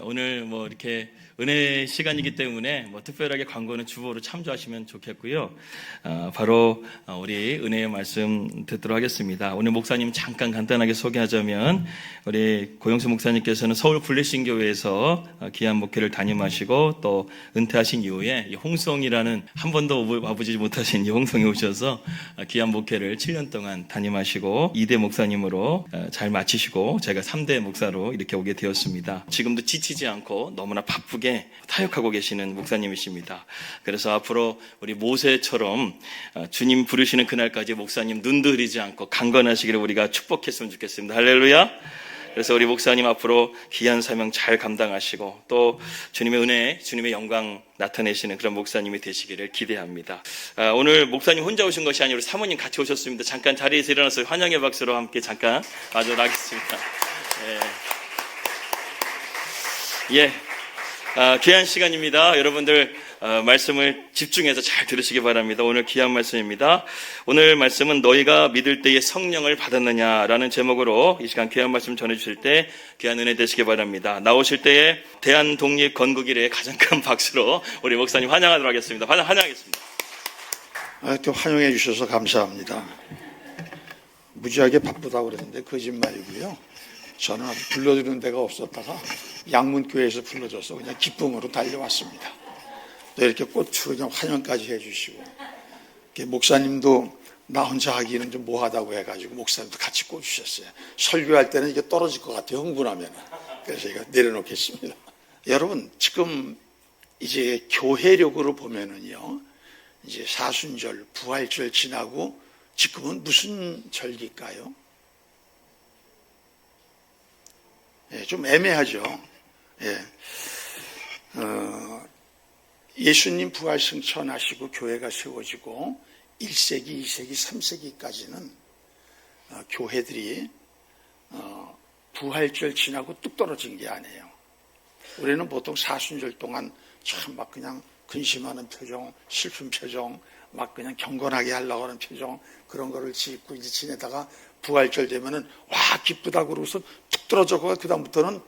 오늘 이렇게 은혜 시간이기 때문에 특별하게 광고는 주보로 참조하시면 좋겠고요. 바로 우리 은혜의 말씀 듣도록 하겠습니다. 오늘 목사님 잠깐 간단하게 소개하자면 우리 고영수 목사님께서는 서울 블레싱교회에서 귀한 목회를 담임하시고 또 은퇴하신 이후에 홍성이라는 한 번도 와보지 못하신 이 홍성에 오셔서 귀한 목회를 7년 동안 담임하시고 2대 목사님으로 잘 마치시고 제가 3대 목사로 이렇게 오게 되었습니다. 지금도 지치지 않고 너무나 바쁘게 타역하고 계시는 목사님이십니다. 그래서 앞으로 우리 모세처럼 주님 부르시는 그날까지 목사님 눈도 흐리지 않고 강건하시기를 우리가 축복했으면 좋겠습니다. 할렐루야. 그래서 우리 목사님 앞으로 귀한 사명 잘 감당하시고 또 주님의 은혜, 주님의 영광 나타내시는 그런 목사님이 되시기를 기대합니다. 오늘 목사님 혼자 오신 것이 아니라 사모님 같이 오셨습니다. 잠깐 자리에서 일어나서 환영의 박수로 함께 잠깐 마주하도록 하겠습니다. 귀한 시간입니다. 여러분들 말씀을 집중해서 잘 들으시기 바랍니다. 오늘 귀한 말씀입니다. 오늘 말씀은 너희가 믿을 때에 성령을 받았느냐라는 제목으로 이 시간 귀한 말씀 전해주실 때 귀한 은혜 되시기 바랍니다. 나오실 때에 대한독립건국일에 가장 큰 박수로 우리 목사님 환영하도록 하겠습니다. 환영하겠습니다. 또 환영해 주셔서 감사합니다. 무지하게 바쁘다고 그랬는데 거짓말이고요. 저는 불러주는 데가 없었다가 양문교회에서 불러줘서 그냥 기쁨으로 달려왔습니다. 또 이렇게 꽃으로 그냥 환영까지 해주시고, 목사님도 나 혼자 하기는 좀 뭐하다고 해가지고 목사님도 같이 꽂으셨어요. 설교할 때는 이게 떨어질 것 같아요, 흥분하면. 그래서 제가 내려놓겠습니다. 여러분, 지금 이제 교회력으로 보면은요, 이제 사순절, 부활절 지나고 지금은 무슨 절기일까요? 좀 애매하죠. 예수님 부활 승천하시고 교회가 세워지고 1세기, 2세기, 3세기까지는 교회들이 부활절 지나고 뚝 떨어진 게 아니에요. 우리는 보통 사순절 동안 참 막 그냥 근심하는 표정, 슬픈 표정, 막 그냥 경건하게 하려고 하는 표정, 그런 거를 짓고 이제 지내다가 부활절 되면은 와 기쁘다고 그러고서 툭 떨어져가 그다음부터는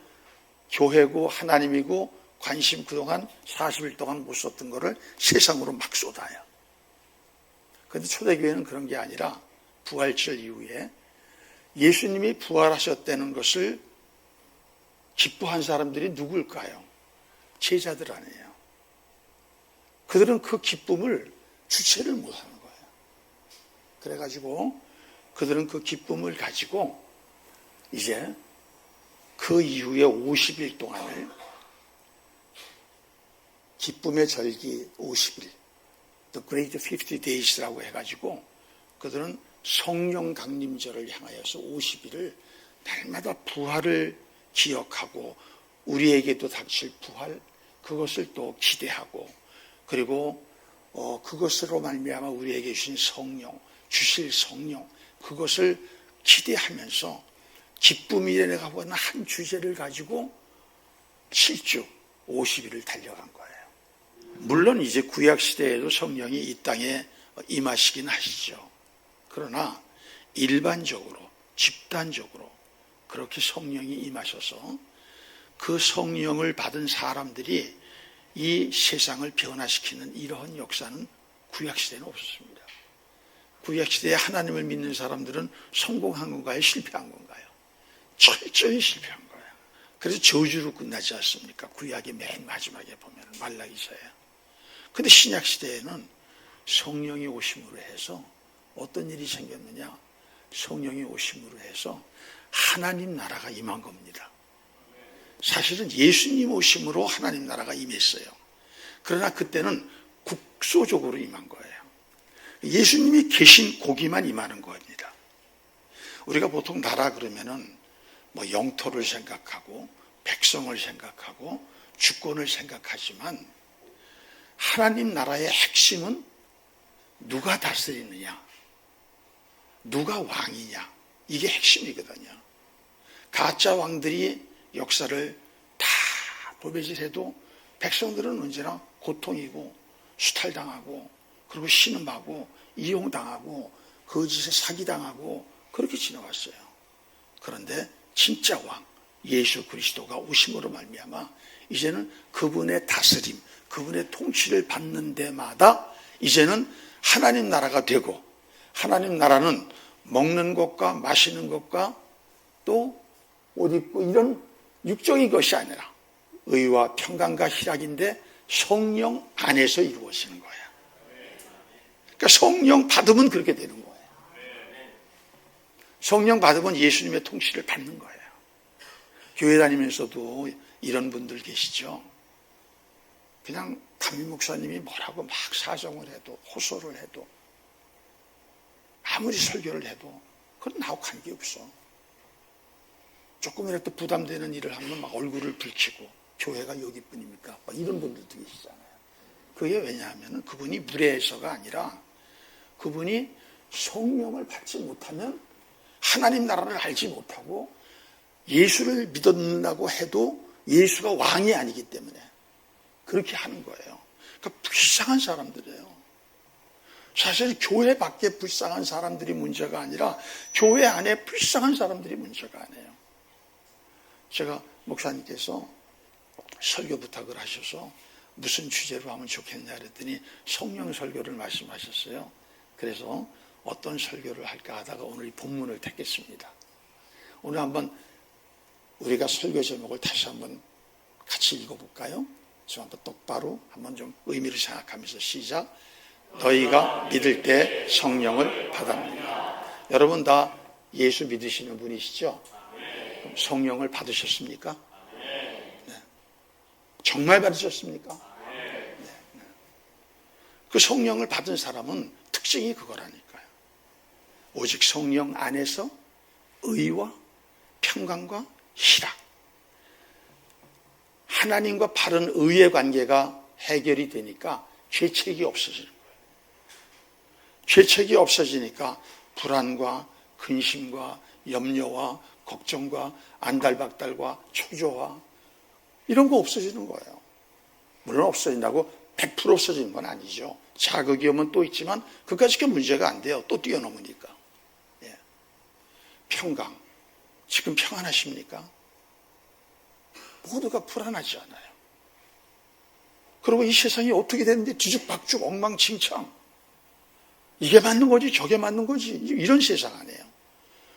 교회고 하나님이고 관심 그동안 40일 동안 못 썼던 거를 세상으로 막 쏟아요. 그런데 초대교회는 그런 게 아니라 부활절 이후에 예수님이 부활하셨다는 것을 기뻐한 사람들이 누굴까요? 제자들 아니에요. 그들은 그 기쁨을 주체를 못하는 거예요. 그래가지고 그들은 그 기쁨을 가지고 이제 그 이후에 50일 동안을 기쁨의 절기 50일, The Great 50 Days라고 해가지고 그들은 성령 강림절을 향하여서 50일을 날마다 부활을 기억하고 우리에게도 닥칠 부활, 그것을 또 기대하고 그리고 그것으로 말미암아 우리에게 주신 성령, 주실 성령, 그것을 기대하면서 기쁨이라고 하는 한 주제를 가지고 7주 50일을 달려간 거예요. 물론 이제 구약시대에도 성령이 이 땅에 임하시긴 하시죠. 그러나 일반적으로 집단적으로 그렇게 성령이 임하셔서 그 성령을 받은 사람들이 이 세상을 변화시키는 이러한 역사는 구약시대는 없었습니다. 구약시대에 하나님을 믿는 사람들은 성공한 건가요? 실패한 건가요? 철저히 실패한 거예요. 그래서 저주로 끝나지 않습니까? 구약의 맨 마지막에 보면 말라기서예요. 그런데 신약시대에는 성령이 오심으로 해서 어떤 일이 생겼느냐? 성령이 오심으로 해서 하나님 나라가 임한 겁니다. 사실은 예수님 오심으로 하나님 나라가 임했어요. 그러나 그때는 국소적으로 임한 거예요. 예수님이 계신 고기만 임하는 겁니다. 우리가 보통 나라 그러면은 영토를 생각하고 백성을 생각하고 주권을 생각하지만 하나님 나라의 핵심은 누가 다스리느냐, 누가 왕이냐, 이게 핵심이거든요. 가짜 왕들이 역사를 다 도배질해도 백성들은 언제나 고통이고 수탈당하고 그리고 신음하고 이용당하고 거짓에 사기당하고 그렇게 지나왔어요. 그런데 진짜 왕, 예수 그리스도가 오심으로 말미암아 이제는 그분의 다스림, 그분의 통치를 받는 데마다 이제는 하나님 나라가 되고, 하나님 나라는 먹는 것과 마시는 것과 또 옷 입고 이런 육적인 것이 아니라 의와 평강과 희락인데 성령 안에서 이루어지는 거예요. 그러니까 성령 받으면 그렇게 되는 거예요. 성령 받으면 예수님의 통치를 받는 거예요. 교회 다니면서도 이런 분들 계시죠. 그냥 담임 목사님이 뭐라고 막 사정을 해도, 호소를 해도, 아무리 설교를 해도 그건 나하고 관계없어. 조금이라도 부담되는 일을 하면 막 얼굴을 붉히고, 교회가 여기뿐입니까? 막 이런 분들도 계시잖아요. 그게 왜냐하면 그분이 무례해서가 아니라 그분이 성령을 받지 못하면 하나님 나라를 알지 못하고 예수를 믿는다고 해도 예수가 왕이 아니기 때문에 그렇게 하는 거예요. 그러니까 불쌍한 사람들이에요. 사실 교회 밖에 불쌍한 사람들이 문제가 아니라 교회 안에 불쌍한 사람들이 문제가 아니에요. 제가 목사님께서 설교 부탁을 하셔서 무슨 주제로 하면 좋겠냐 그랬더니 성령 설교를 말씀하셨어요. 그래서 어떤 설교를 할까 하다가 오늘 이 본문을 택했습니다. 오늘 한번 우리가 설교 제목을 다시 한번 같이 읽어볼까요? 좀 한번 똑바로 한번 좀 의미를 생각하면서 시작. 너희가 믿을 때 성령을 받았느니라. 여러분 다 예수 믿으시는 분이시죠? 그럼 성령을 받으셨습니까? 네. 정말 받으셨습니까? 네. 그 성령을 받은 사람은 특징이 그거라니까요. 오직 성령 안에서 의와 평강과 희락, 하나님과 바른 의의 관계가 해결이 되니까 죄책이 없어지는 거예요. 죄책이 없어지니까 불안과 근심과 염려와 걱정과 안달박달과 초조와 이런 거 없어지는 거예요. 물론 없어진다고 100% 없어지는 건 아니죠. 자극이 오면 또 있지만 그까짓 게 문제가 안 돼요. 또 뛰어넘으니까. 예. 평강. 지금 평안하십니까? 모두가 불안하지 않아요. 그리고 이 세상이 어떻게 되는데 뒤죽박죽 엉망진창. 이게 맞는 거지 저게 맞는 거지 이런 세상 아니에요.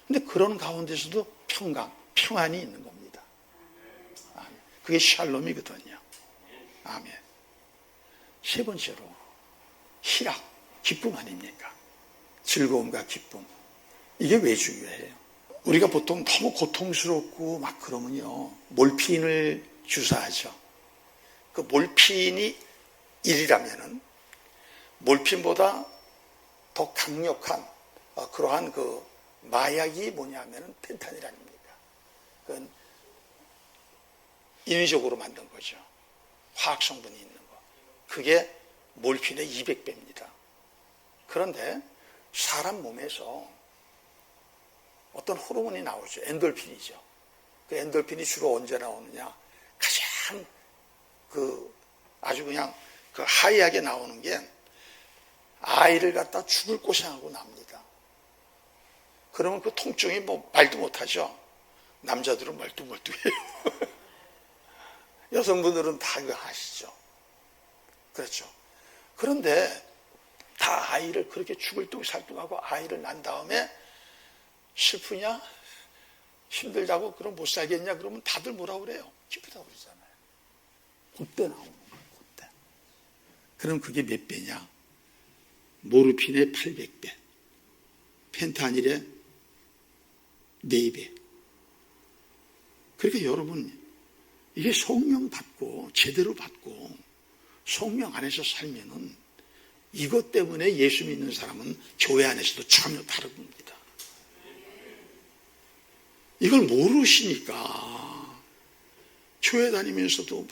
근데 그런 가운데서도 평강, 평안이 있는 겁니다. 아멘. 그게 샬롬이거든요. 아멘. 세 번째로 희락, 기쁨 아닙니까? 즐거움과 기쁨. 이게 왜 중요해요? 우리가 보통 너무 고통스럽고 막 그러면요 몰핀을 주사하죠. 그 몰핀이 1이라면은 몰핀보다 더 강력한 그러한 그 마약이 뭐냐면은 펜타닐 아닙니까? 그건 인위적으로 만든 거죠. 화학 성분이 있는 거. 그게 몰핀의 200배입니다. 그런데 사람 몸에서 어떤 호르몬이 나오죠. 엔돌핀이죠. 그 엔돌핀이 주로 언제 나오느냐? 가장 아주 그냥 그 하이하게 나오는 게 아이를 갖다 죽을 고생하고 납니다. 그러면 그 통증이 뭐 말도 못하죠. 남자들은 멀뚱멀뚱해요. 여성분들은 다 이거 아시죠. 그렇죠. 그런데 다 아이를 그렇게 죽을 둥 살둥하고 아이를 낳은 다음에 슬프냐? 힘들다고 그럼 못 살겠냐? 그러면 다들 뭐라 그래요? 기쁘다고 그러잖아요. 그때 나오는 거예요. 그때. 그럼 그게 몇 배냐? 모르핀의 800배, 펜타닐의 4배. 그러니까 여러분 이게 성령 받고 제대로 받고 성령 안에서 살면은 이것 때문에 예수 믿는 사람은 교회 안에서도 전혀 다른 겁니다. 이걸 모르시니까 교회 다니면서도 막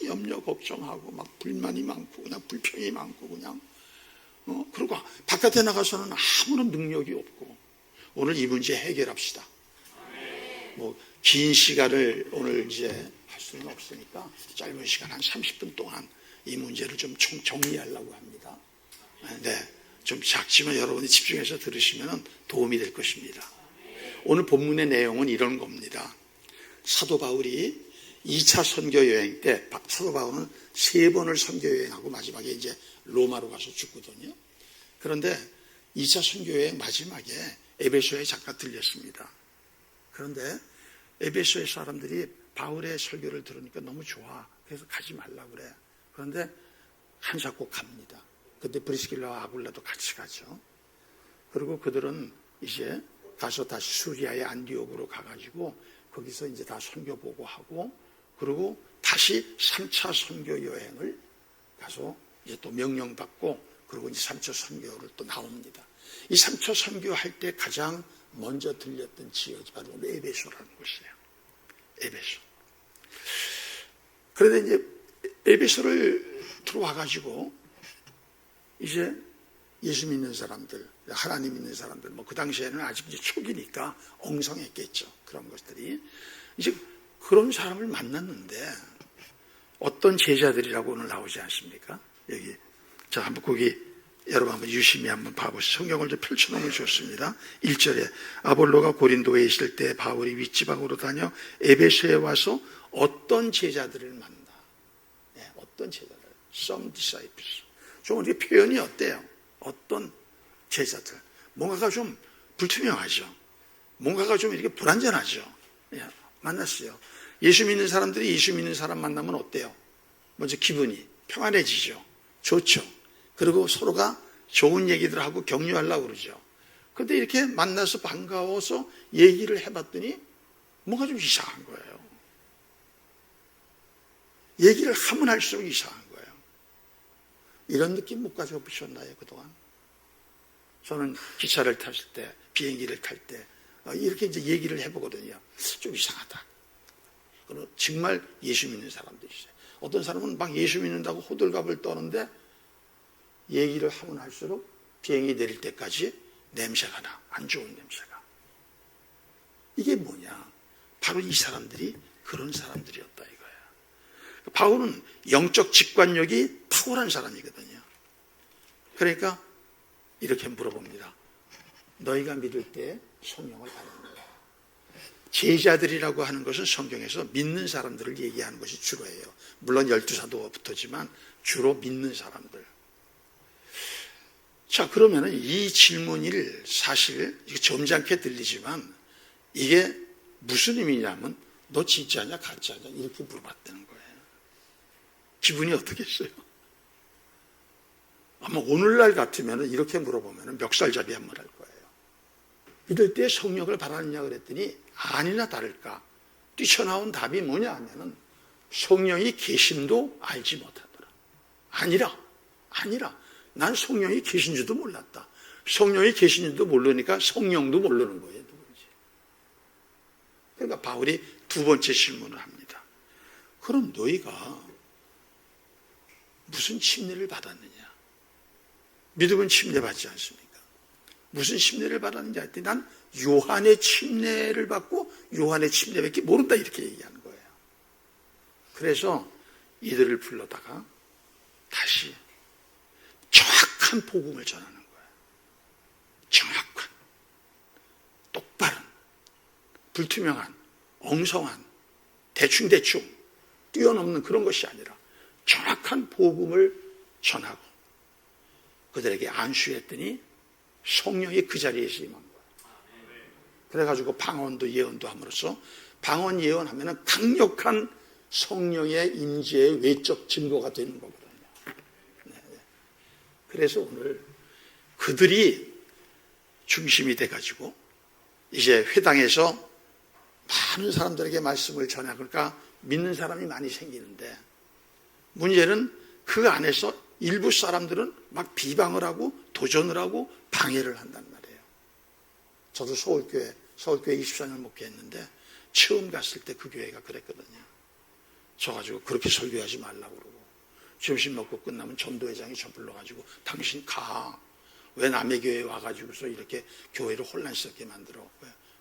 염려 걱정하고 막 불만이 많고 그냥 불평이 많고 그냥 그리고 바깥에 나가서는 아무런 능력이 없고 오늘 이 문제 해결합시다. 뭐 긴 시간을 오늘 이제 할 수는 없으니까 짧은 시간 한 30분 동안 이 문제를 좀 정리하려고 합니다. 네, 좀 작지만 여러분이 집중해서 들으시면 도움이 될 것입니다. 오늘 본문의 내용은 이런 겁니다. 사도 바울이 2차 선교 여행 때 사도 바울은 3번을 선교 여행하고 마지막에 이제 로마로 가서 죽거든요. 그런데 2차 선교 여행 마지막에 에베소에 잠깐 들렸습니다. 그런데 에베소의 사람들이 바울의 설교를 들으니까 너무 좋아. 그래서 가지 말라고 그래. 그런데 한사코 갑니다. 근데 브리스길라와 아굴라도 같이 가죠. 그리고 그들은 이제 가서 다시 수리아의 안디옥으로 가가지고 거기서 이제 다 선교 보고하고 그리고 다시 3차 선교 여행을 가서 이제 또 명령받고 그리고 이제 3차 선교를 또 나옵니다. 이 3차 선교할 때 가장 먼저 들렸던 지역이 바로 에베소라는 곳이에요. 에베소. 그런데 이제 에베소를 들어와가지고 이제 예수 믿는 사람들, 하나님 믿는 사람들, 뭐 그 당시에는 아직 이제 초기니까 엉성했겠죠. 그런 것들이. 이제 그런 사람을 만났는데 어떤 제자들이라고 오늘 나오지 않습니까? 여기. 자, 한번 거기 여러분 한번 유심히 한번 봐보시죠. 성경을 좀 펼쳐놓으면 좋습니다. 1절에 아볼로가 고린도에 있을 때 바울이 윗지방으로 다녀 에베소에 와서 어떤 제자들을 만나. 네, 어떤 제자들. Some disciples. 좀 이렇게 표현이 어때요? 어떤 제자들. 뭔가가 좀 불투명하죠. 뭔가가 좀 이렇게 불안전하죠. 예, 만났어요. 예수 믿는 사람들이 예수 믿는 사람 만나면 어때요? 먼저 기분이 평안해지죠. 좋죠. 그리고 서로가 좋은 얘기들 하고 격려하려고 그러죠. 근데 이렇게 만나서 반가워서 얘기를 해봤더니 뭔가 좀 이상한 거예요. 얘기를 하면 할수록 이상한 거예요. 이런 느낌 못 가져보셨나요, 그동안? 저는 기차를 탔을 때, 비행기를 탈 때, 이렇게 이제 얘기를 해보거든요. 좀 이상하다. 그리고 정말 예수 믿는 사람들이 있어요. 어떤 사람은 막 예수 믿는다고 호들갑을 떠는데, 얘기를 하면 할수록 비행기 내릴 때까지 냄새가 나. 안 좋은 냄새가. 이게 뭐냐? 바로 이 사람들이 그런 사람들이었다 이거예요. 바울은 영적 직관력이 탁월한 사람이거든요. 그러니까 이렇게 물어봅니다. 너희가 믿을 때 성령을 받는다. 제자들이라고 하는 것은 성경에서 믿는 사람들을 얘기하는 것이 주로예요. 물론 12사도부터지만 주로 믿는 사람들. 자, 그러면은 이 질문을 사실 점잖게 들리지만 이게 무슨 의미냐면 너 진짜냐 가짜냐 이렇게 물어봤다는 거예요. 기분이 어떻겠어요? 아마 오늘날 같으면 이렇게 물어보면 멱살잡이 한번 할 거예요. 믿을 때 성령을 바라느냐 그랬더니 아니나 다를까 뛰쳐나온 답이 뭐냐 하면은 성령이 계심도 알지 못하더라. 아니라 난 성령이 계신 줄도 몰랐다. 성령이 계신 줄도 모르니까 성령도 모르는 거예요. 누군지. 그러니까 바울이 두 번째 질문을 합니다. 그럼 너희가 무슨 침례를 받았느냐? 믿음은 침례받지 않습니까? 무슨 침례를 받았는지 할 때 난 요한의 침례를 받고 요한의 침례밖에 모른다 이렇게 얘기하는 거예요. 그래서 이들을 불러다가 다시 정확한 복음을 전하는 거예요. 정확한, 똑바른, 불투명한, 엉성한, 대충 뛰어넘는 그런 것이 아니라 정확한 복음을 전하고 그들에게 안수했더니 성령이 그 자리에서 임한 거예요. 그래가지고 방언도 예언도 함으로써 방언 예언하면 강력한 성령의 임재의 외적 증거가 되는 거거든요. 그래서 오늘 그들이 중심이 돼가지고 이제 회당에서 많은 사람들에게 말씀을 전하고 그러니까 믿는 사람이 많이 생기는데 문제는 그 안에서 일부 사람들은 막 비방을 하고 도전을 하고 방해를 한단 말이에요. 저도 서울교회 24년 목회했는데 처음 갔을 때 그 교회가 그랬거든요. 저 가지고 그렇게 설교하지 말라고 그러고 점심 먹고 끝나면 전도회장이 저 불러가지고 당신 가. 왜 남의 교회에 와가지고서 이렇게 교회를 혼란스럽게 만들어.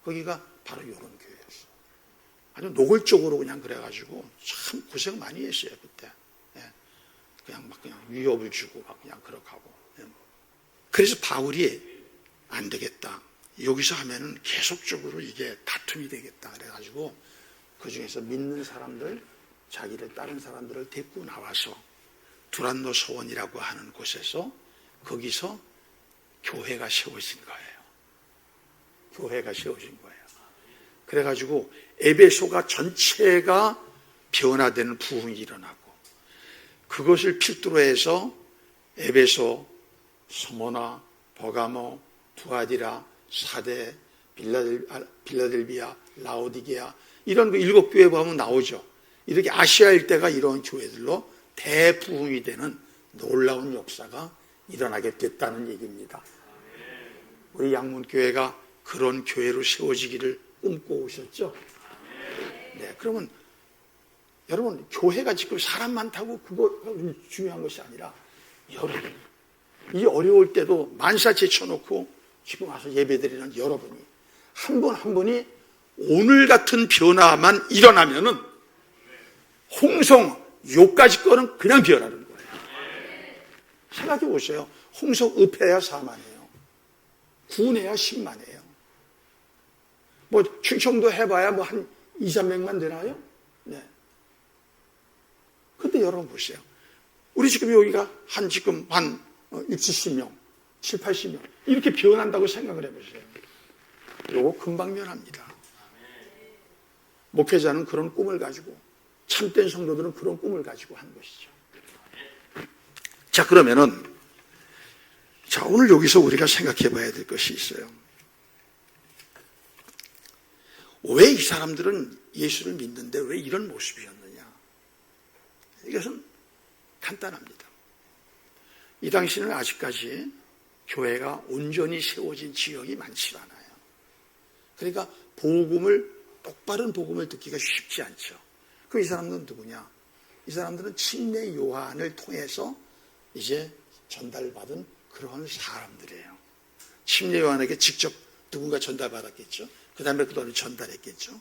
거기가 바로 이런 교회였어. 아주 노골적으로 그냥 그래가지고 참 고생 많이 했어요 그때. 그냥 막 그냥 위협을 주고 막 그냥 그렇게 하고. 그래서 바울이 안 되겠다. 여기서 하면은 계속적으로 이게 다툼이 되겠다. 그래가지고 그 중에서 믿는 사람들, 자기를 따른 사람들을 데리고 나와서 두란노 소원이라고 하는 곳에서 거기서 교회가 세워진 거예요. 교회가 세워진 거예요. 그래가지고 에베소가 전체가 변화되는 부흥이 일어나고 그것을 필두로 해서 에베소, 스모나, 버가모, 두아디라, 사데, 빌라델비아, 라오디게아 이런 그 7교회 보면 나오죠. 이렇게 아시아 일대가 이런 교회들로 대부흥이 되는 놀라운 역사가 일어나게 됐다는 얘기입니다. 우리 양문교회가 그런 교회로 세워지기를 꿈꿔오셨죠? 네, 그러면 여러분 교회가 지금 사람 많다고 그거 중요한 것이 아니라 여러분 이 어려울 때도 만사 제쳐놓고 지금 와서 예배드리는 여러분이 한 분 한 분이 오늘 같은 변화만 일어나면은 홍성 요까지 거는 그냥 변하는 거예요. 생각해 보세요. 홍성 읍해야 4만이에요. 구내야 10만이에요. 뭐 충청도 해봐야 뭐 한 2, 300만 되나요? 네. 근데 여러분 보세요. 우리 지금 여기가 지금 한 60, 70명, 7, 80명 이렇게 변한다고 생각을 해보세요. 요거 금방 변합니다. 목회자는 그런 꿈을 가지고 참된 성도들은 그런 꿈을 가지고 한 것이죠. 자, 그러면은 오늘 여기서 우리가 생각해 봐야 될 것이 있어요. 왜 이 사람들은 예수를 믿는데 왜 이런 모습이었느냐? 이것은 간단합니다. 이 당시는 아직까지 교회가 온전히 세워진 지역이 많지 않아요. 그러니까 똑바른 복음을 듣기가 쉽지 않죠. 이 사람들은 누구냐? 이 사람들은 침례 요한을 통해서 이제 전달받은 그런 사람들이에요. 침례 요한에게 직접 누군가 전달받았겠죠. 그 다음에 그들을 전달했겠죠.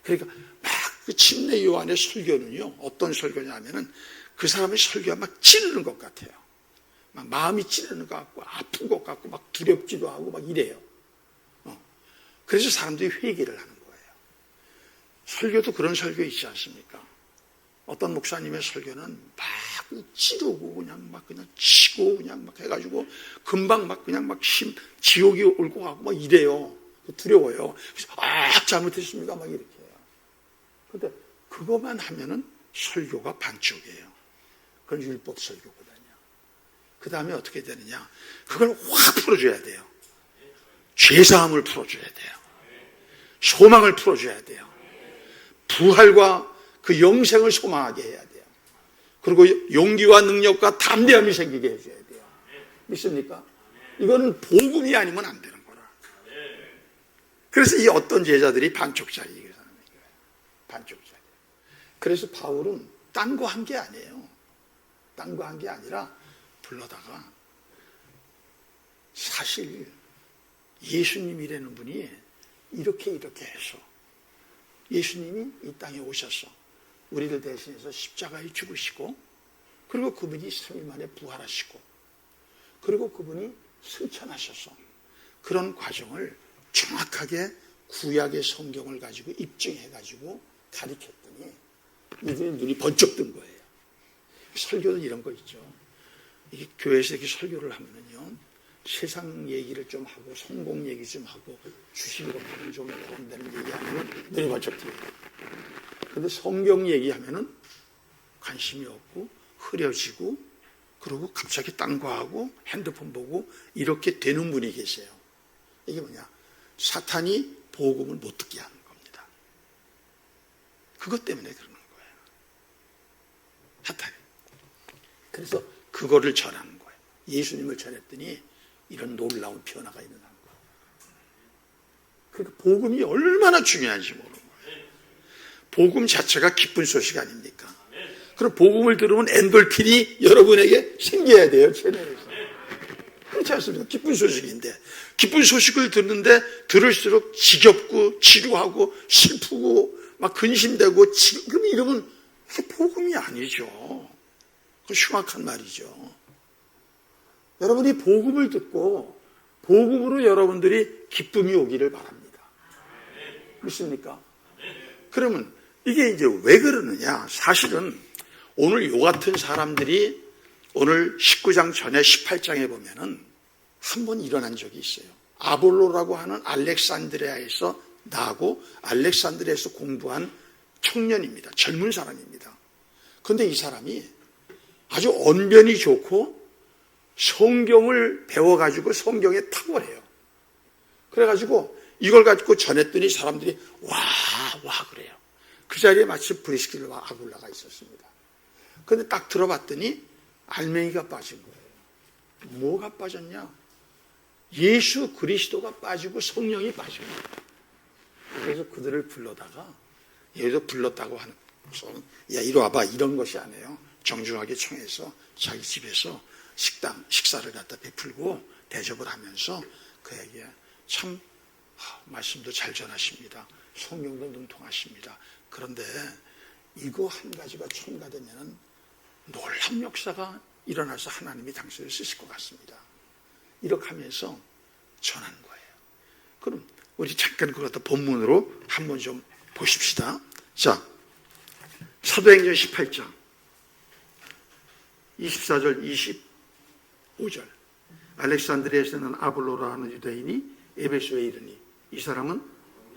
그러니까 막 그 침례 요한의 설교는요, 어떤 설교냐 하면은 그 사람의 설교가 막 찌르는 것 같아요. 막 마음이 찌르는 것 같고, 아픈 것 같고, 막 두렵지도 하고 막 이래요. 그래서 사람들이 회개를 하는 거예요. 설교도 그런 설교 있지 않습니까? 어떤 목사님의 설교는 막 찌르고 그냥 치고 그냥 막 해가지고 금방 막 그냥 막 지옥이 올고 가고 막 이래요. 두려워요. 그래서 잘못했습니다. 막 이렇게 해요. 근데 그것만 하면은 설교가 반쪽이에요. 그건 율법 설교거든요. 그 다음에 어떻게 되느냐? 그걸 확 풀어줘야 돼요. 죄사함을 풀어줘야 돼요. 소망을 풀어줘야 돼요. 부활과 그 영생을 소망하게 해야 돼요. 그리고 용기와 능력과 담대함이 생기게 해줘야 돼요. 믿습니까? 이거는 복음이 아니면 안 되는 거라. 그래서 이 어떤 제자들이 반쪽짜리 얘기를 하는 거예요. 반쪽짜리. 그래서 바울은 딴 거 한 게 아니에요. 딴 거 한 게 아니라 불러다가 사실 예수님이라는 분이 이렇게 해서 예수님이 이 땅에 오셔서 우리를 대신해서 십자가에 죽으시고 그리고 그분이 3일 만에 부활하시고 그리고 그분이 승천하셔서 그런 과정을 정확하게 구약의 성경을 가지고 입증해가지고 가르쳤더니 이들의 눈이 번쩍 뜬 거예요. 설교는 이런 거 있죠. 이게 교회에서 이렇게 설교를 하면은요, 세상 얘기를 좀 하고 성공 얘기 좀 하고 주식으로 좀 돈되는 얘기하면 눈이 번쩍 뜨요. 그런데 성경 얘기하면은 관심이 없고 흐려지고 그리고 갑자기 딴 거 하고 핸드폰 보고 이렇게 되는 분이 계세요. 이게 뭐냐? 사탄이 복음을 못 듣게 하는 겁니다. 그것 때문에 그러는 거예요. 사탄이. 그래서 그거를 전하는 거예요. 예수님을 전했더니 이런 놀라운 변화가 일어난 거예요. 그러니까 복음이 얼마나 중요한지 모르는 거예요. 복음 자체가 기쁜 소식 아닙니까? 그럼 복음을 들으면 엔돌핀이 여러분에게 생겨야 돼요. 체내에서. 그렇지 않습니까? 기쁜 소식인데 기쁜 소식을 듣는데 들을수록 지겹고 지루하고 슬프고 막 근심되고 그럼 이러면 복음이 아니죠. 그 흉악한 말이죠. 여러분이 복음을 듣고 복음으로 여러분들이 기쁨이 오기를 바랍니다. 믿습니까? 그러면 이게 이제 왜 그러느냐? 사실은 오늘 요 같은 사람들이 오늘 19장 전에 18장에 보면은 한 번 일어난 적이 있어요. 아볼로라고 하는 알렉산드리아에서 나고 알렉산드리아에서 공부한 청년입니다. 젊은 사람입니다. 그런데 이 사람이 아주 언변이 좋고 성경을 배워가지고 성경에 탁월해요. 그래가지고 이걸 가지고 전했더니 사람들이 와 그래요. 그 자리에 마침 브리스길라와 아굴라가 있었습니다. 그런데 딱 들어봤더니 알맹이가 빠진 거예요. 뭐가 빠졌냐? 예수 그리스도가 빠지고 성령이 빠진 거예요. 그래서 그들을 불러다가 여기서 불렀다고 하는 것은 야 이리 와봐 이런 것이 아니에요. 정중하게 청해서 자기 집에서 식사를 갖다 베풀고 대접을 하면서 그에게 참 말씀도 잘 전하십니다. 성령도 능통하십니다. 그런데 이거 한 가지가 첨가되면 놀라운 역사가 일어나서 하나님이 당신을 쓰실 것 같습니다. 이렇게 하면서 전한 거예요. 그럼 우리 잠깐 그걸 갖다 본문으로 한번 좀 보십시다. 자, 사도행전 18장 24절 25절 알렉산드리아에서는 아볼로라 하는 유대인이 에베소에 이르니 이 사람은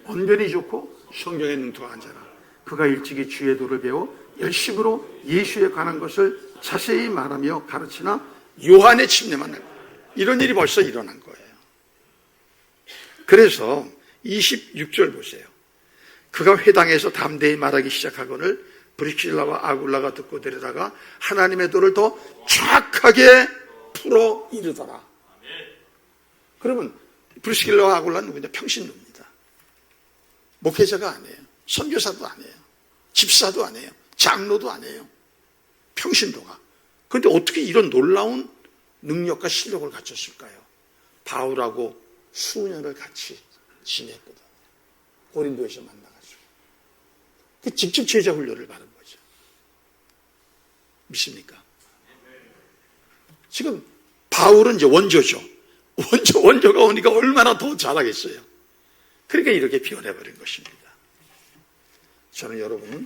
언변이 좋고 성경에 능통한 자라. 그가 일찍이 주의 도를 배워 열심으로 예수에 관한 것을 자세히 말하며 가르치나 요한의 침례만 하고 이런 일이 벌써 일어난 거예요. 그래서 26절 보세요. 그가 회당에서 담대히 말하기 시작하거늘 브리스길라와 아굴라가 듣고 데려다가 하나님의 도를 더 정확하게 풀어 이르더라. 그러면 브리스길라와 아굴라는 누구냐? 평신도입니다. 목회자가 아니에요. 선교사도 아니에요. 집사도 아니에요. 장로도 아니에요. 평신도가. 그런데 어떻게 이런 놀라운 능력과 실력을 갖췄을까요? 바울하고 수년을 같이 지냈거든요. 고린도에서 만나가지고. 직접 제자 훈련을 받은 거죠. 믿습니까? 지금 바울은 이제 원조죠. 원조가 오니까 얼마나 더 잘하겠어요. 그러니까 이렇게 변해버린 것입니다. 저는 여러분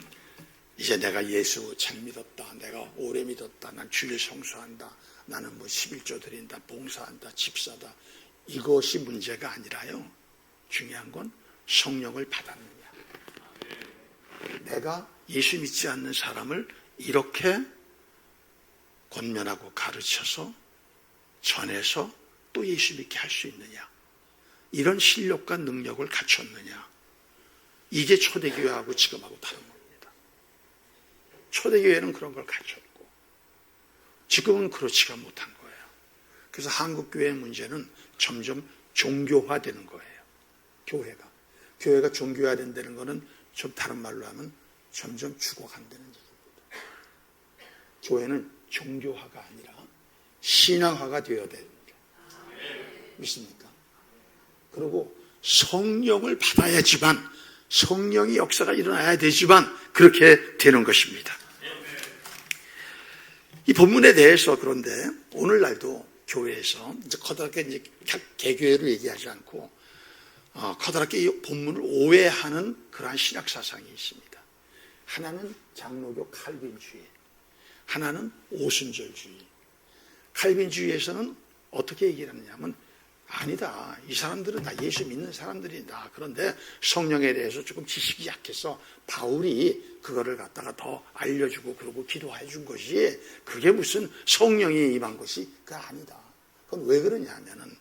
이제 내가 예수 잘 믿었다. 내가 오래 믿었다. 난 주일 성수한다. 나는 뭐 11조 드린다. 봉사한다. 집사다. 이것이 문제가 아니라요. 중요한 건 성령을 받았느냐. 내가 예수 믿지 않는 사람을 이렇게 권면하고 가르쳐서 전해서 또 예수 믿게 할 수 있느냐. 이런 실력과 능력을 갖췄느냐. 이게 초대교회하고 지금하고 다른 겁니다. 초대교회는 그런 걸 갖췄고 지금은 그렇지가 못한 거예요. 그래서 한국교회의 문제는 점점 종교화되는 거예요. 교회가 종교화된다는 거는 좀 다른 말로 하면 점점 죽어간다는 얘기입니다. 교회는 종교화가 아니라 신앙화가 되어야 됩니다. 믿습니까? 그리고 성령을 받아야지만 성령의 역사가 일어나야 되지만 그렇게 되는 것입니다. 이 본문에 대해서 그런데 오늘날도 교회에서 이제 커다랗게 이제 개교회를 얘기하지 않고 커다랗게 이 본문을 오해하는 그러한 신학 사상이 있습니다. 하나는 장로교 칼빈주의, 하나는 오순절주의. 칼빈주의에서는 어떻게 얘기를 하느냐면 아니다. 이 사람들은 다 예수 믿는 사람들이다. 그런데 성령에 대해서 조금 지식이 약해서 바울이 그거를 갖다가 더 알려주고 그러고 기도해 준 것이 그게 무슨 성령이 임한 것이 그게 아니다. 그건 왜 그러냐 하면은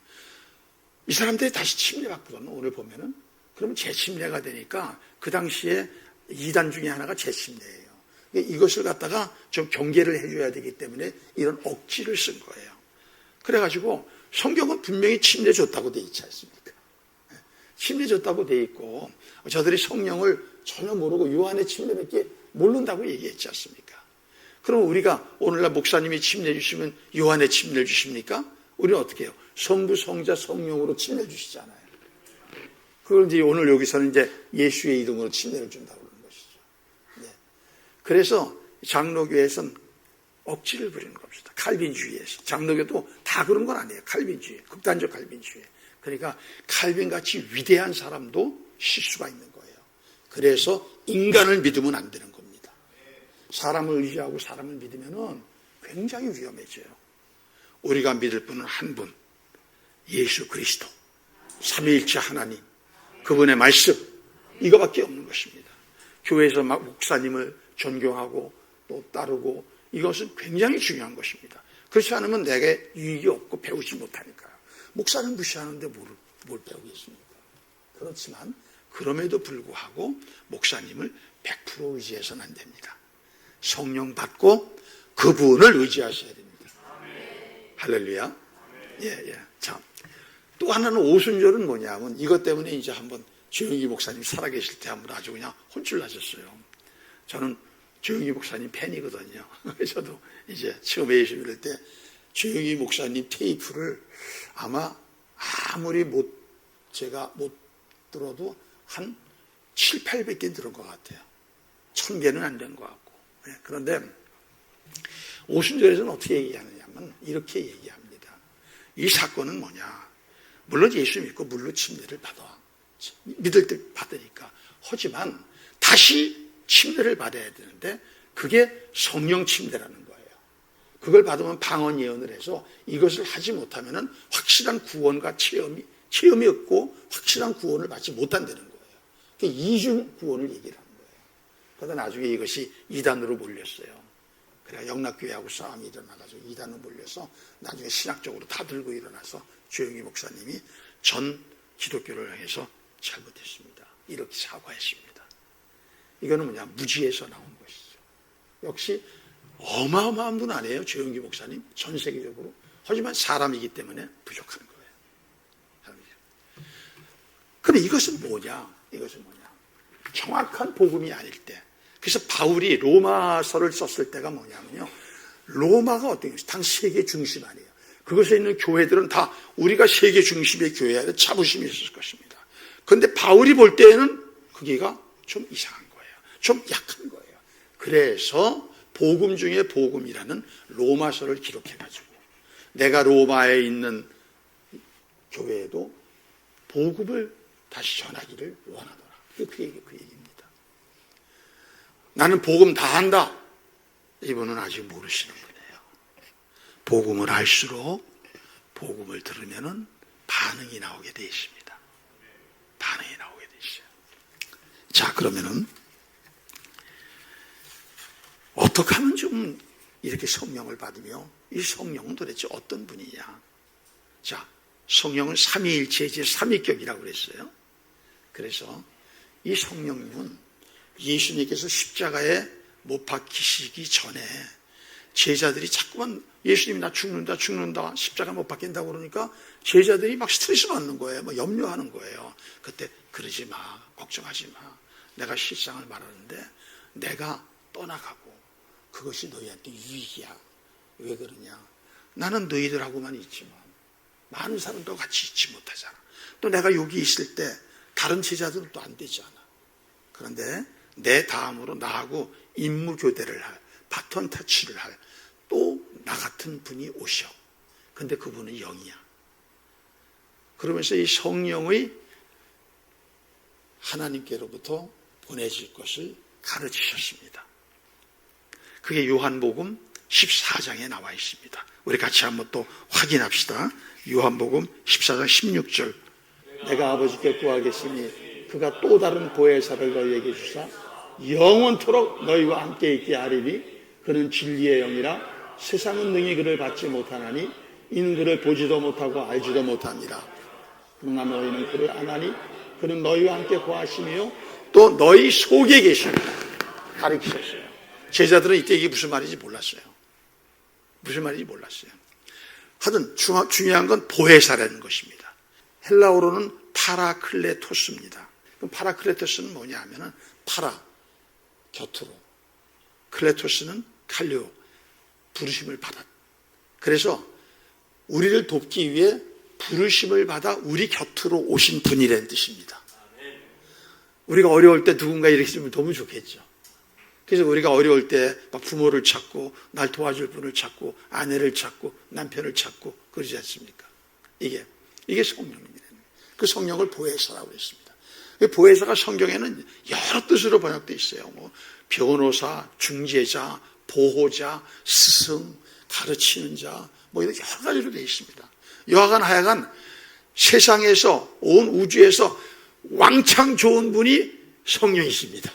이 사람들이 다시 침례받거든요. 오늘 보면은. 그러면 재침례가 되니까 그 당시에 이단 중에 하나가 재침례예요. 이것을 갖다가 좀 경계를 해줘야 되기 때문에 이런 억지를 쓴 거예요. 그래가지고 성경은 분명히 침례 줬다고 돼 있지 않습니까? 침례 줬다고 돼 있고 저들이 성령을 전혀 모르고 요한의 침례밖에 모른다고 얘기했지 않습니까? 그럼 우리가 오늘날 목사님이 침례 주시면 요한의 침례 주십니까? 우리는 어떻게 해요? 성부, 성자, 성령으로 침례 주시잖아요. 그걸 이제 오늘 여기서는 이제 예수의 이름으로 침례를 준다고 그러는 것이죠. 네. 그래서 장로교에서는 억지를 부리는 겁니다. 칼빈주의에서. 장로교도 다 그런 건 아니에요. 칼빈주의. 극단적 칼빈주의. 그러니까 칼빈같이 위대한 사람도 실수가 있는 거예요. 그래서 인간을 믿으면 안 되는 겁니다. 사람을 의지하고 사람을 믿으면 굉장히 위험해져요. 우리가 믿을 분은 한 분, 예수 그리스도, 삼위일체 하나님, 그분의 말씀, 이거밖에 없는 것입니다. 교회에서 막 목사님을 존경하고 또 따르고 이것은 굉장히 중요한 것입니다. 그렇지 않으면 내게 유익이 없고 배우지 못하니까요. 목사를 무시하는데 뭘 배우겠습니까? 그렇지만 그럼에도 불구하고 목사님을 100% 의지해서는 안 됩니다. 성령 받고 그분을 의지하셔야 됩니다. 할렐루야. 예. 자, 또 하나는 오순절은 뭐냐면 이것 때문에 이제 한번 조영기 목사님 살아계실 때 한번 아주 그냥 혼쭐나셨어요. 저는 조영기 목사님 팬이거든요. 저도 이제 처음에 예수 믿을 때 조영기 목사님 테이프를 아마 아무리 제가 못 들어도 한 7, 800개 들은 것 같아요. 1000개는 안 된 것 같고. 그런데 오순절에서는 어떻게 얘기하느냐면 이렇게 얘기합니다. 이 사건은 뭐냐. 물론 예수 믿고 물로 침례를 받아. 믿을 때 받으니까. 하지만 다시 침례를 받아야 되는데 그게 성령 침례라는 거예요. 그걸 받으면 방언 예언을 해서 이것을 하지 못하면 확실한 구원과 체험이 없고 확실한 구원을 받지 못한다는 거예요. 이중 구원을 얘기를 하는 거예요. 그러다 나중에 이것이 이단으로 몰렸어요. 그래야 영락교회하고 싸움이 일어나가지고 이단으로 몰려서 나중에 신학적으로 다 들고 일어나서 조영기 목사님이 전 기독교를 향해서 잘못했습니다. 이렇게 사과했습니다. 이거는 뭐냐, 무지에서 나온 것이죠. 역시 어마어마한 분 아니에요, 조영기 목사님, 전 세계적으로. 하지만 사람이기 때문에 부족한 거예요. 그럼 이것은 뭐냐? 정확한 복음이 아닐 때. 그래서 바울이 로마서를 썼을 때가 뭐냐면요, 로마가 어떤 것이 당시 세계 중심 아니에요. 그것에 있는 교회들은 다 우리가 세계 중심의 교회에 자부심이 있을 것입니다. 그런데 바울이 볼 때에는 그게가 좀 이상한 거예요. 좀 약한 거예요. 그래서 복음 중에 복음이라는 로마서를 기록해가지고 내가 로마에 있는 교회에도 복음을 다시 전하기를 원하더라. 그 얘기입니다. 나는 복음 다 한다. 이분은 아직 모르시는 분이에요. 복음을 할수록 복음을 들으면은 반응이 나오게 돼 있습니다. 반응이 나오게 돼 있어요. 자, 그러면은 어떻게 하면 좀 이렇게 성령을 받으며 이 성령은 도대체 어떤 분이냐? 자, 성령은 삼위일체의 제3위격이라고 그랬어요. 그래서 이 성령님은 예수님께서 십자가에 못 박히시기 전에 제자들이 자꾸만 예수님이 나 죽는다 십자가 못 박힌다고 그러니까 제자들이 막 스트레스 받는 거예요. 막 염려하는 거예요. 그때 그러지 마, 걱정하지 마. 내가 실상을 말하는데 내가 떠나가고 그것이 너희한테 유익이야. 왜 그러냐? 나는 너희들하고만 있지만 많은 사람도 같이 있지 못하잖아. 또 내가 여기 있을 때 다른 제자들은 또 안 되지 않아. 그런데 내 다음으로 나하고 임무 교대를 할, 바톤 터치를 할 또 나 같은 분이 오셔. 근데 그분은 영이야. 그러면서 이 성령의 하나님께로부터 보내질 것을 가르치셨습니다. 그게 요한복음 14장에 나와 있습니다. 우리 같이 한번 또 확인합시다. 요한복음 14장 16절. 내가 아버지께 구하겠으니 그가 또 다른 보혜사를 너희에게 주사 영원토록 너희와 함께 있게 하리니 그는 진리의 영이라 세상은 능히 그를 받지 못하나니 이는 그를 보지도 못하고 알지도 못합니다. 그러나 너희는 그를 아나니 그는 너희와 함께 거하시며 또 너희 속에 계십니다. 가르치셨어요. 제자들은 이때 이게 무슨 말인지 몰랐어요. 하여튼 중요한 건 보혜사라는 것입니다. 헬라어로는 파라클레토스입니다. 그럼 파라클레토스는 뭐냐 하면은 파라, 곁으로. 클레토스는 칼리오, 부르심을 받았. 그래서 우리를 돕기 위해 부르심을 받아 우리 곁으로 오신 분이라는 뜻입니다. 우리가 어려울 때 누군가 이렇게 있으면 너무 좋겠죠. 그래서 우리가 어려울 때 막 부모를 찾고 날 도와줄 분을 찾고 아내를 찾고 남편을 찾고 그러지 않습니까? 이게 성령입니다. 그 성령을 보혜사라고 했습니다. 보혜사가 성경에는 여러 뜻으로 번역되어 있어요. 뭐 변호사, 중재자, 보호자, 스승, 가르치는 자, 뭐 이렇게 여러 가지로 되어 있습니다. 여하간 하여간 세상에서 온 우주에서 왕창 좋은 분이 성령이십니다.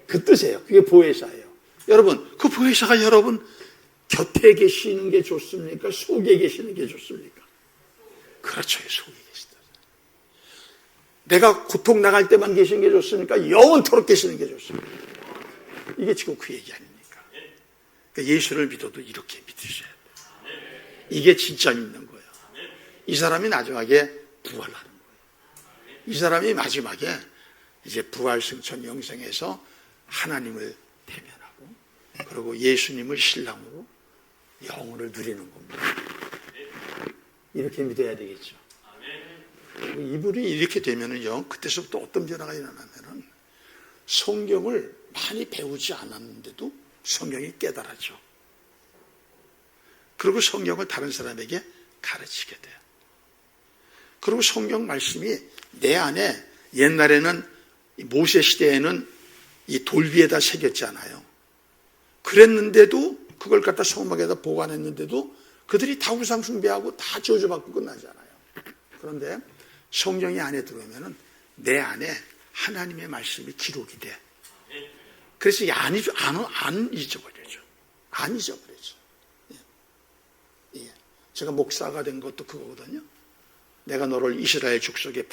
그 뜻이에요. 그게 보혜사예요. 여러분, 그 보혜사가 여러분 곁에 계시는 게 좋습니까? 속에 계시는 게 좋습니까? 그렇죠. 속에 계시다. 내가 고통 나갈 때만 계시는 게 좋습니까? 영원토록 계시는 게 좋습니까? 이게 지금 그 얘기 아닙니까? 그러니까 예수를 믿어도 이렇게 믿으셔야 돼요. 이게 진짜 믿는 거예요. 이 사람이 마지막에 부활하는 거예요. 이 사람이 마지막에 이제 부활 승천 영생에서 하나님을 대면하고 그리고 예수님을 신랑으로 영혼을 누리는 겁니다. 이렇게 믿어야 되겠죠. 이분이 이렇게 되면은요, 그때서부터 어떤 변화가 일어나면은 성경을 많이 배우지 않았는데도 성경이 깨달아져. 그리고 성경을 다른 사람에게 가르치게 돼요. 그리고 성경 말씀이 내 안에 옛날에는 모세 시대에는 이 돌 위에다 새겼잖아요. 그랬는데도 그걸 갖다 성막에다 보관했는데도 그들이 다 우상 숭배하고 다 저주받고 끝나잖아요. 그런데 성경이 안에 들어오면은 내 안에 하나님의 말씀이 기록이 돼. 그래서 안 잊어버려져. 안 잊어버려져. 예. 제가 목사가 된 것도 그거거든요. 내가 너를 이스라엘 족속의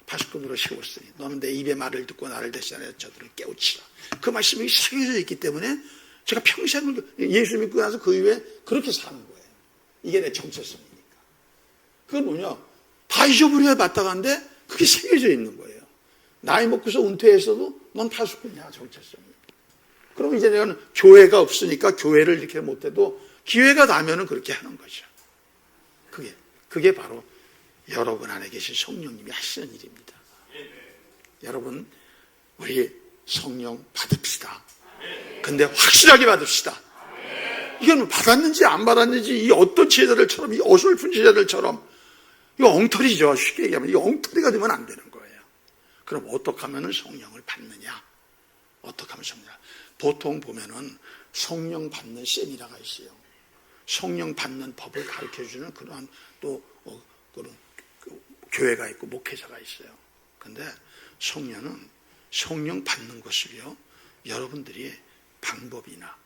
파수꾼으로 세웠으니 너는 내 입의 말을 듣고 나를 대신하여 저들을 깨우치라. 그 말씀이 새겨져 있기 때문에 제가 평생을 예수 믿고 나서 그 이후에 그렇게 사는 거예요. 이게 내 정체성이니까. 그건 뭐냐? 다 잊어버려야 마땅한데 그게 새겨져 있는 거예요. 나이 먹고서 은퇴했어도 넌 파수꾼이야, 정체성이. 그럼 이제 내가 교회가 없으니까 교회를 이렇게 못해도 기회가 나면은 그렇게 하는 거죠. 그게 바로 여러분 안에 계신 성령님이 하시는 일입니다. 여러분, 우리 성령 받읍시다. 근데 확실하게 받읍시다. 이건 받았는지 안 받았는지 이 어떤 제자들처럼 이 어설픈 제자들처럼 이거 엉터리죠. 쉽게 얘기하면 이 엉터리가 되면 안 되는 거예요. 그럼 어떻게 하면 성령을 받느냐? 어떻게 하면 성령? 보통 보면은 성령 받는 세미나가 있어요. 성령 받는 법을 가르쳐주는 그러한 또 그런 교회가 있고 목회자가 있어요. 근데 성령 받는 것을요, 여러분들이 방법이나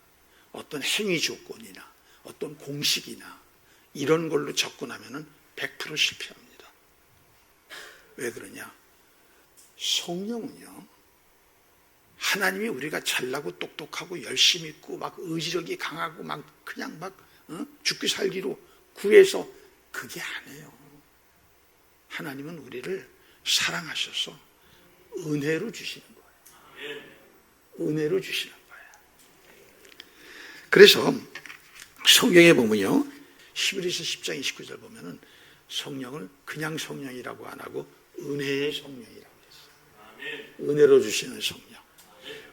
어떤 행위 조건이나 어떤 공식이나 이런 걸로 접근하면은 100% 실패합니다. 왜 그러냐? 성령은요, 하나님이 우리가 잘나고 똑똑하고 열심히 있고 막 의지력이 강하고 막 그냥 막 죽기 살기로 구해서 그게 아니에요. 하나님은 우리를 사랑하셔서 은혜로 주시는 거예요. 은혜로 주시는 거예요. 그래서 성경에 보면요, 히브리서 10장 29절 보면은 성령을 그냥 성령이라고 안 하고 은혜의 성령이라고 했어요. 은혜로 주시는 성령.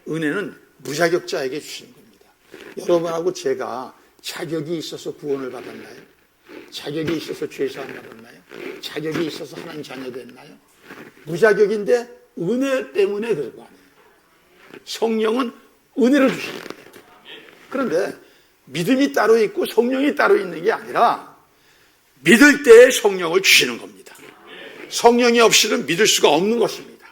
은혜는 무자격자에게 주시는 겁니다. 여러분하고 제가 자격이 있어서 구원을 받았나요? 자격이 있어서 죄사함 받았나요? 자격이 있어서 하나님 자녀 됐나요? 무자격인데 은혜 때문에 그럴 거 아니에요. 성령은 은혜를 주시는 거예요. 그런데 믿음이 따로 있고 성령이 따로 있는 게 아니라 믿을 때에 성령을 주시는 겁니다. 성령이 없이는 믿을 수가 없는 것입니다.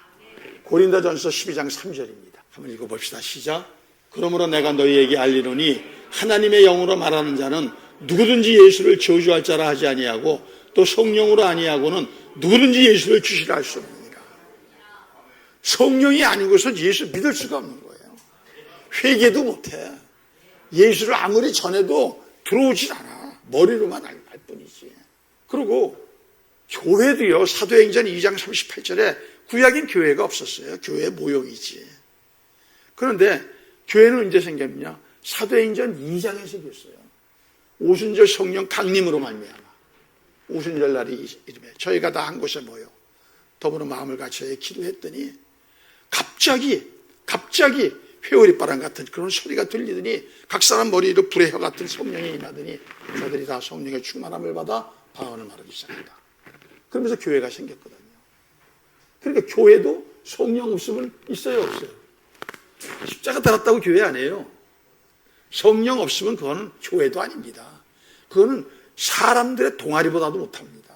고린도전서 12장 3절입니다. 한번 읽어봅시다. 시작. 그러므로 내가 너희에게 알리노니 하나님의 영으로 말하는 자는 누구든지 예수를 저주할 자라 하지 아니하고 또 성령으로 아니하고는 누구든지 예수를 주시라 할 수 없느니라. 성령이 아니고서 예수 믿을 수가 없는 거예요. 회개도 못해. 예수를 아무리 전해도 들어오질 않아. 머리로만 알 뿐이지. 그리고 교회도요, 사도행전 2장 38절에 구약인 교회가 없었어요. 교회 모형이지. 그런데 교회는 언제 생겼냐? 사도행전 2장에 생겼어요. 오순절 성령 강림으로 말미암아. 오순절 날이 이름에 저희가 다 한 곳에 모여 더불어 마음을 같이 기도했더니 갑자기 회오리바람 같은 그런 소리가 들리더니 각 사람 머리로 불의 혀 같은 성령이 임하더니 저들이 다 성령의 충만함을 받아 방언을 말하기 시작한다. 그러면서 교회가 생겼거든요. 그러니까 교회도 성령 없으면 있어요, 없어요? 십자가 달았다고 교회 안 해요. 성령 없으면 그거는 교회도 아닙니다. 그거는 사람들의 동아리보다도 못합니다.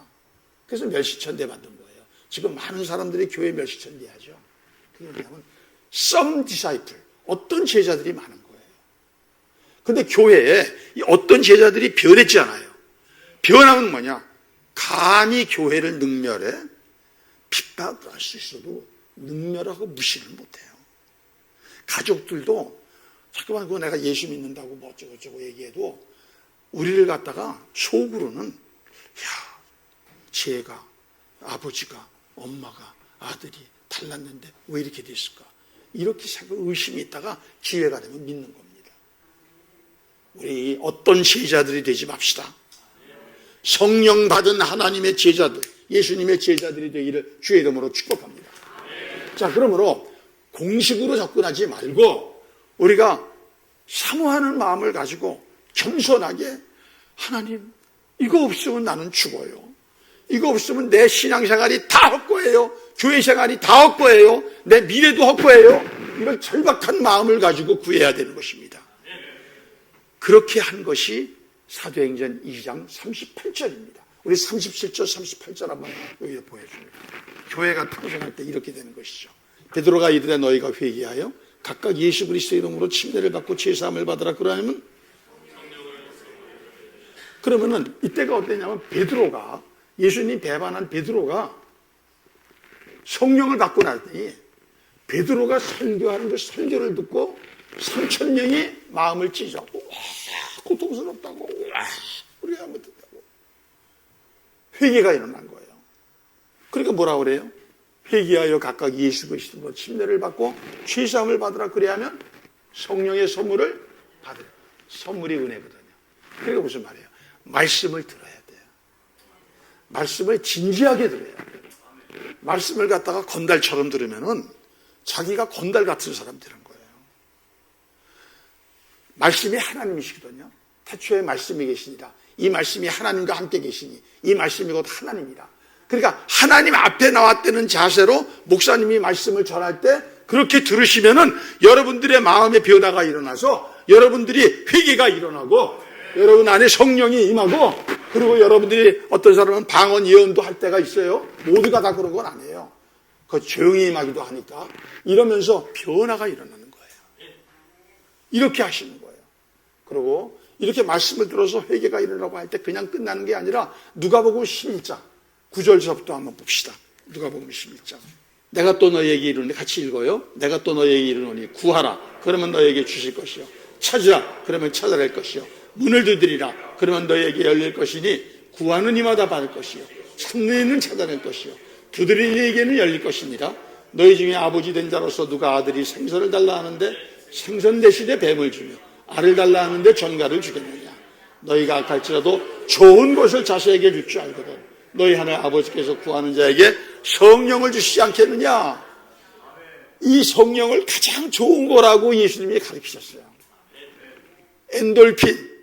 그래서 멸시천대 받는 거예요. 지금 많은 사람들이 교회 멸시천대하죠. 그게 뭐냐면 some disciple, 어떤 제자들이 많은 거예요. 근데 교회에 어떤 제자들이 변했지 않아요. 변함은 뭐냐? 감히 교회를 능멸해 핍박을 할 수 있어도 능멸하고 무시를 못해요. 가족들도 자꾸만 그거 내가 예수 믿는다고 뭐 어쩌고저쩌고 얘기해도 우리를 갖다가 속으로는 야, 제가 아버지가 엄마가 아들이 달랐는데 왜 이렇게 됐을까? 이렇게 생각 의심이 있다가 기회가 되면 믿는 겁니다. 우리 어떤 제자들이 되지 맙시다. 성령 받은 하나님의 제자들, 예수님의 제자들이 되기를 주의 이름으로 축복합니다. 자, 그러므로 공식으로 접근하지 말고 우리가 사모하는 마음을 가지고 겸손하게 하나님, 이거 없으면 나는 죽어요. 이거 없으면 내 신앙생활이 다 헛거예요. 교회 생활이 다 헛거예요. 내 미래도 헛거예요. 이런 절박한 마음을 가지고 구해야 되는 것입니다. 그렇게 한 것이 사도행전 2장 38절입니다. 우리 37절, 38절 한번 여기서 보여줍니다. 교회가 탄생할 때 이렇게 되는 것이죠. 베드로가 이르되 너희가 회개하여 각각 예수 그리스도의 이름으로 침례를 받고 죄사함을 받으라. 그러면은 이때가 어땠냐면 베드로가, 예수님 배반한 베드로가 성령을 받고 나더니 베드로가 설교하는 그 설교를 듣고 3,000명이 마음을 찢었고, 와, 고통스럽다고, 와, 우리가 못했다고 회개가 일어난 거예요. 그러니까 뭐라 그래요? 회개하여 각각 예수 그리스도로 침례를 받고 죄사함을 받으라. 그래야면 성령의 선물을 받으라. 선물이 은혜거든요. 그러니까 무슨 말이에요? 말씀을 들어야 돼요. 말씀을 진지하게 들어야 돼요. 말씀을 갖다가 건달처럼 들으면은 자기가 건달 같은 사람 되는 거예요. 말씀이 하나님이시거든요. 태초에 말씀이 계시니라. 이 말씀이 하나님과 함께 계시니 이 말씀이 곧 하나님이라. 그러니까 하나님 앞에 나왔다는 자세로 목사님이 말씀을 전할 때 그렇게 들으시면은 여러분들의 마음의 변화가 일어나서 여러분들이 회개가 일어나고 여러분 안에 성령이 임하고, 그리고 여러분들이 어떤 사람은 방언 예언도 할 때가 있어요. 모두가 다 그런 건 아니에요. 그 조용히 임하기도 하니까 이러면서 변화가 일어나는 거예요. 이렇게 하시는 거예요. 그리고 이렇게 말씀을 들어서 회개가 일어나고 할 때 그냥 끝나는 게 아니라 누가복음 11장 9절서부터 한번 봅시다. 누가복음 11장. 내가 또 너희에게 이르노니, 같이 읽어요. 내가 또 너희에게 이르노니 구하라 그러면 너희에게 주실 것이요, 찾으라 그러면 찾아낼 것이요, 문을 두드리라 그러면 너희에게 열릴 것이니 구하는 이마다 받을 것이요, 찾는 이는 찾아낼 것이요, 두드리는 이에게는 열릴 것이니라. 너희 중에 아버지 된 자로서 누가 아들이 생선을 달라 하는데 생선 대신에 뱀을 주며 알을 달라 하는데 전갈을 주겠느냐. 너희가 악할지라도 좋은 것을 자식에게 줄 줄 알거든 너희 하늘 아버지께서 구하는 자에게 성령을 주시지 않겠느냐. 이 성령을 가장 좋은 거라고 예수님이 가르치셨어요. 엔돌핀,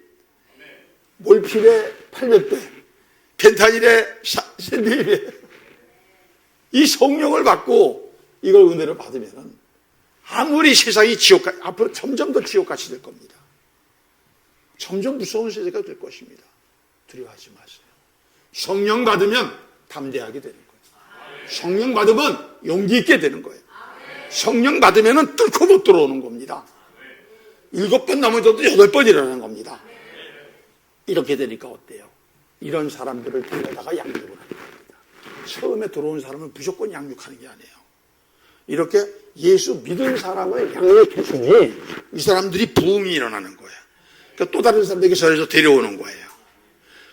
몰핀의 800배, 펜타닐의 3배. 이 성령을 받고 이걸 은혜를 받으면 아무리 세상이 지옥같이, 앞으로 점점 더 지옥같이 될 겁니다. 점점 무서운 세대가 될 것입니다. 두려워하지 마세요. 성령 받으면 담대하게 되는 거예요. 성령 받으면 용기 있게 되는 거예요. 성령 받으면 뚫고 못 들어오는 겁니다. 7번 넘어져도 8번 일어나는 겁니다. 이렇게 되니까 어때요? 이런 사람들을 데려다가 양육을 하는 겁니다. 처음에 들어온 사람은 무조건 양육하는 게 아니에요. 이렇게 예수 믿은 사람을 양육했으니 이 사람들이 부흥이 일어나는 거예요. 그러니까 또 다른 사람들에게 전해서 데려오는 거예요.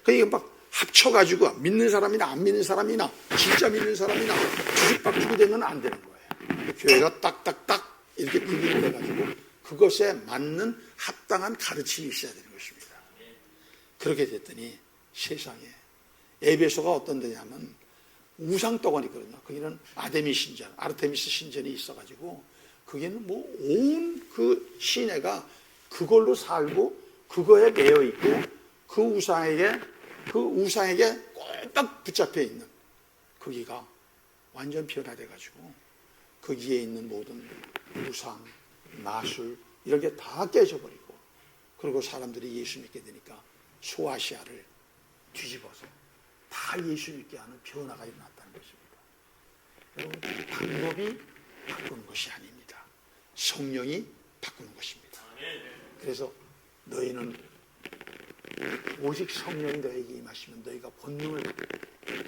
그러니까 막 합쳐가지고 믿는 사람이나 안 믿는 사람이나 진짜 믿는 사람이나 주식박죽이 되면 안 되는 거예요. 교회가 딱딱딱 이렇게 구분이 돼가지고 그것에 맞는 합당한 가르침이 있어야 되는 것입니다. 그렇게 됐더니 세상에 에베소가 어떤 데냐면 우상덩어리거든요. 거기는 아데미 신전, 아르테미스 신전이 있어가지고 거기는 뭐 온 그 시내가 그걸로 살고 그거에 매여 있고 그 우상에게 꼴딱 붙잡혀 있는, 거기가 완전 변화돼가지고 거기에 있는 모든 우상, 마술 이런 게 다 깨져버리고 그리고 사람들이 예수 믿게 되니까 소아시아를 뒤집어서 다 예수 믿게 하는 변화가 일어났다는 것입니다. 여러분, 방법이 바꾸는 것이 아닙니다. 성령이 바꾸는 것입니다. 그래서 너희는 오직 성령이 너에게 임하시면 너희가 본능을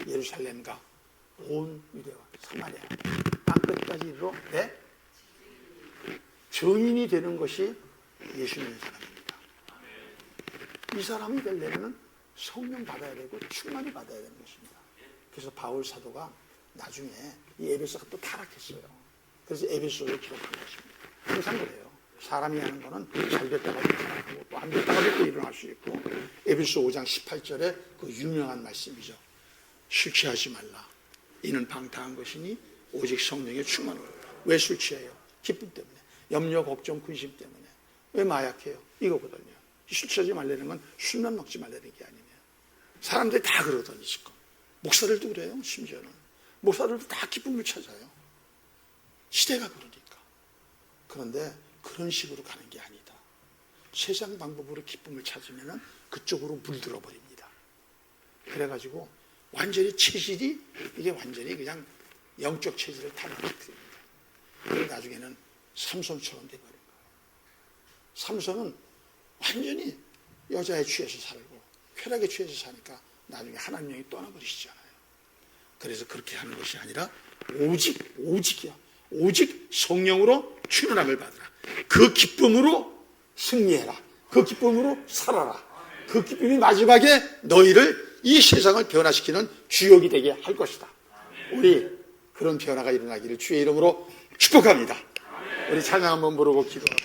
예루살렘과 온 유대와 사마리아 땅끝까지 이르러 증인이 되는 것이 예수 믿는 사람입니다. 이 사람이 되려면 성령 받아야 되고 충만히 받아야 되는 것입니다. 그래서 바울 사도가 나중에 이 에베소가 또 타락했어요. 그래서 에베소를 기록한 것입니다. 항상 그래요. 사람이 하는 거는 잘 됐다가도 타락하고 또 안 됐다가도 또 일어날 수 있고 에베소 5장 18절에 그 유명한 말씀이죠. 술 취하지 말라. 이는 방탕한 것이니 오직 성령의 충만을. 왜 술 취해요? 기쁨 때문에. 염려, 걱정, 근심 때문에. 왜 마약해요? 이거거든요. 술 취하지 말라는 건 술만 먹지 말라는 게 아니에요. 사람들이 다 그러더니 지금. 목사들도 그래요. 심지어는. 목사들도 다 기쁨을 찾아요. 시대가 그러니까. 그런데 그런 식으로 가는 게 아니다. 세상 방법으로 기쁨을 찾으면 그쪽으로 물들어 버립니다. 그래가지고 완전히 체질이 이게 완전히 그냥 영적 체질을 타락시킵니다. 그리고 나중에는 삼손처럼 돼버린 거예요. 삼손은 완전히 여자에 취해서 살고 쾌락에 취해서 사니까 나중에 하나님이 떠나버리시잖아요. 그래서 그렇게 하는 것이 아니라 오직이야. 오직 성령으로 충만함을 받으라. 그 기쁨으로 승리해라. 그 기쁨으로 살아라. 그 기쁨이 마지막에 너희를 이 세상을 변화시키는 주역이 되게 할 것이다. 우리 그런 변화가 일어나기를 주의 이름으로 축복합니다. 우리 찬양 한번 부르고 기도합시다.